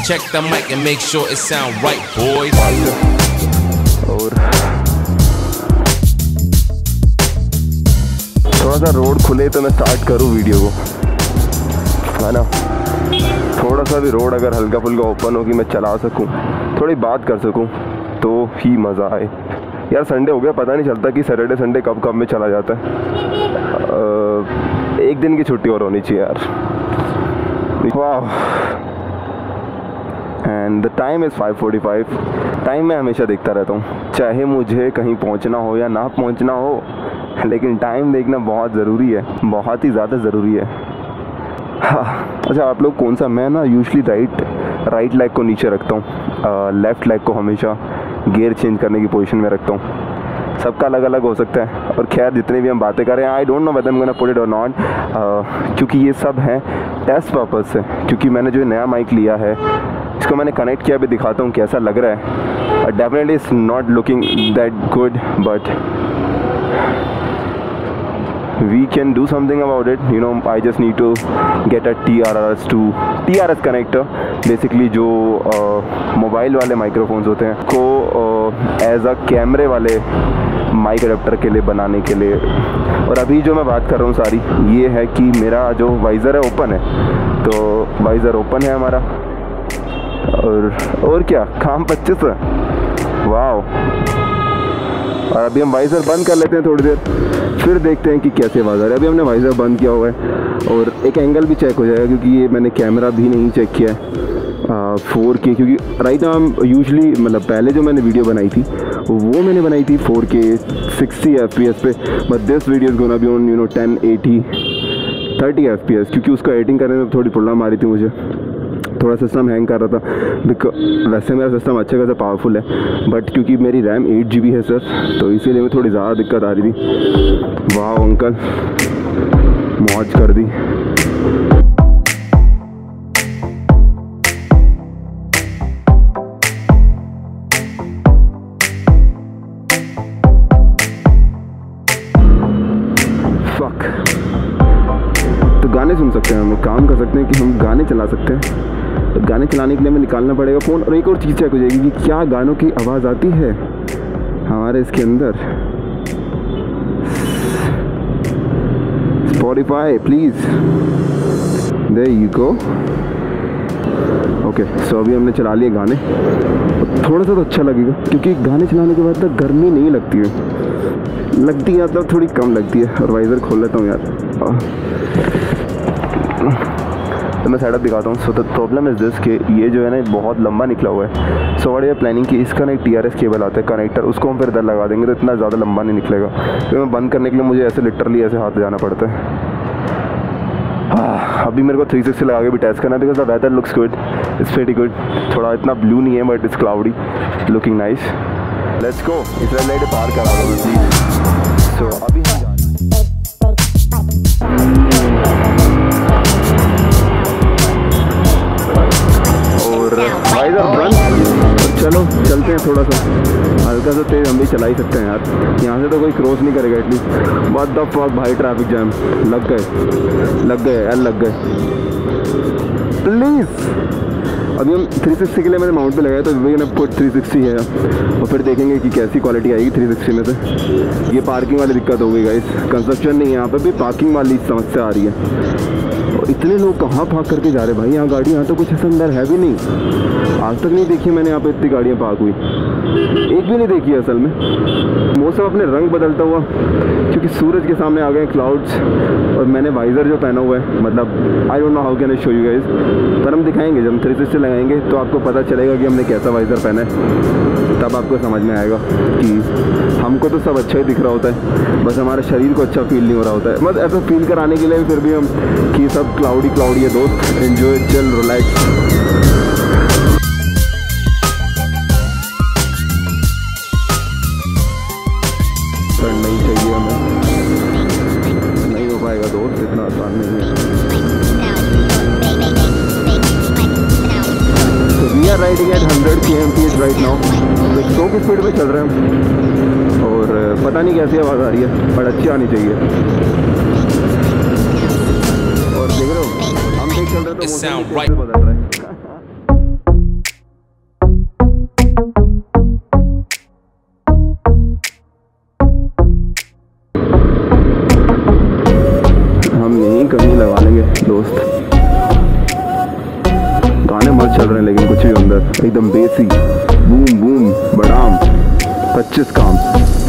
Check the mic and make sure it sound right, boys. और थोड़ा सा road खुले तो मैं स्टार्ट करूँ वीडियो को, है ना। थोड़ा सा भी रोड अगर हल्का फुल्का ओपन हो कि मैं चला सकूँ, थोड़ी बात कर सकूँ तो ही मज़ा आए। यार संडे हो गया, पता नहीं चलता कि सैटरडे संडे कब कब में चला जाता है। एक दिन की छुट्टी और होनी चाहिए यार। वाह। And the time is 5:45। Time मैं हमेशा देखता रहता हूँ, चाहे मुझे कहीं पहुँचना हो या ना पहुँचना हो, लेकिन टाइम देखना बहुत ज़रूरी है, बहुत ही ज़्यादा ज़रूरी है। हाँ अच्छा, आप लोग कौन सा, मैं ना यूजली राइट लेग को नीचे रखता हूँ, लेफ़्ट लेग को हमेशा गियर चेंज करने की पोजीशन में रखता हूँ। सबका अलग अलग हो सकता है। और खैर जितने भी हम बातें कर रहे हैं, I don't know whether I am gonna put it और नॉट, क्योंकि ये सब है टेस्ट पर्पज़ से। क्योंकि मैंने जो नया माइक लिया है, इसको मैंने कनेक्ट किया, भी दिखाता हूँ कैसा लग रहा है। Definitely it's not looking that good, but we can do something about it, you know. I just need to get a TRS connector, basically जो मोबाइल वाले माइक्रोफोन्स होते हैं को एज अ कैमरे वाले माइक अडेप्टर के लिए बनाने के लिए। और अभी जो मैं बात कर रहा हूँ सारी ये है कि मेरा जो वाइज़र है ओपन है, तो वाइज़र ओपन है हमारा। और क्या, काम 25 है। वाह। और अभी हम वाइज़र बंद कर लेते हैं थोड़ी देर, फिर देखते हैं कि कैसे आवाज़ आ रही है। अभी हमने वाइज़र बंद किया हुआ है और एक एंगल भी चेक हो जाएगा, क्योंकि ये मैंने कैमरा भी नहीं चेक किया है 4K, क्योंकि राइट नाउ हम यूजली, मतलब पहले जो मैंने वीडियो बनाई थी वो मैंने बनाई थी 4K 60 FPS पे, but this video is gonna be on 1080 30 FPS, क्योंकि उसको एडिटिंग करने में थोड़ी प्रॉब्लम आ रही थी मुझे, थोड़ा सिस्टम हैंग कर रहा था। वैसे मेरा सिस्टम अच्छे खासा पावरफुल है, बट क्योंकि मेरी रैम 8 GB है सर, तो इसीलिए मैं थोड़ी ज़्यादा दिक्कत आ रही थी। वाह अंकल, मौज कर दी। फक। तो गाने सुन सकते हैं, हम एक काम कर सकते हैं कि हम गाने चला सकते हैं। तो गाने चलाने के लिए हमें निकालना पड़ेगा फ़ोन, और एक और चीज़ चेक हो जाएगी कि क्या गानों की आवाज़ आती है हमारे इसके अंदर। Spotify please, there you go। Okay, so अभी हमने चला लिए गाने, थोड़ा सा तो अच्छा लगेगा, क्योंकि गाने चलाने के बाद तक गर्मी नहीं लगती है तो थोड़ी कम लगती है। और वाइज़र खोल लेता हूँ यार, तो मैं सेटअप दिखाता हूँ। So the problem is this कि ये जो है ना बहुत लंबा निकला हुआ है। So what we are planning कि इसका ना एक TRS केबल आता है कनेक्टर, उसको हम फिर इधर लगा देंगे तो इतना ज़्यादा लंबा नहीं निकलेगा। तो मैं बंद करने के लिए मुझे ऐसे लिटरली ऐसे हाथ जाना पड़ता है। अभी मेरे को 360 लगा के भी टेस्ट करना है, because the weather looks good, it's pretty good. थोड़ा इतना ब्लू नहीं है, but it's cloudy, looking nice. Let's go. इस रेड लाइट पार करा दो प्लीज। सो अभी चलो चलते हैं, थोड़ा सा हल्का सा तेज़ हम भी चला ही सकते हैं यार, यहाँ से तो कोई क्रॉस नहीं करेगा एटलीस्ट। व्हाट द फक भाई, ट्रैफिक जैम लग गए यार, लग गए प्लीज़। अभी हम 360 के लिए मैंने माउंट पे लगाया, तो वी कैन पुट 360 है, और फिर देखेंगे कि कैसी क्वालिटी आएगी 360 में से। ये पार्किंग वाली दिक्कत हो गई गाइस, कंस्ट्रक्शन नहीं है यहाँ पे भी, पार्किंग वाली समस्या आ रही है। और इतने लोग कहाँ भाग करके जा रहे भाई, यहाँ गाड़ी, यहाँ तो कुछ ऐसा अंदर है भी नहीं। आज तक नहीं देखी मैंने यहाँ पे इतनी गाड़ियाँ पार्क हुई, एक भी नहीं देखी असल में। मौसम अपने रंग बदलता हुआ, क्योंकि सूरज के सामने आ गए क्लाउड्स, और मैंने वाइज़र जो पहना हुआ है, मतलब I don't know how can I show you guys, पर हम दिखाएंगे जब हम 360 लगाएंगे तो आपको पता चलेगा कि हमने कैसा वाइज़र पहना है। तब आपको समझ में आएगा कि हमको तो सब अच्छा ही दिख रहा होता है, बस हमारे शरीर को अच्छा फील नहीं हो रहा होता है। बस ऐसा फील कराने के लिए फिर भी हम कि सब क्लाउडी है दोस्त, एंजॉय, चिल, रिलैक्स। नहीं चाहिए हमें, नहीं हो पाएगा दोस्त, इतना आसान नहीं है। तो we are riding at 100 kmph right now, 100 की स्पीड पे चल रहे हैं, और पता नहीं कैसी आवाज़ आ रही है, बट अच्छी आनी चाहिए। और देख रहे हो हम देख चल रहे तो बदल रहा है। दोस्त। गाने मस्त चल रहे हैं लेकिन कुछ भी अंदर एकदम बेसी बूम बूम बड़ाम 25 काम।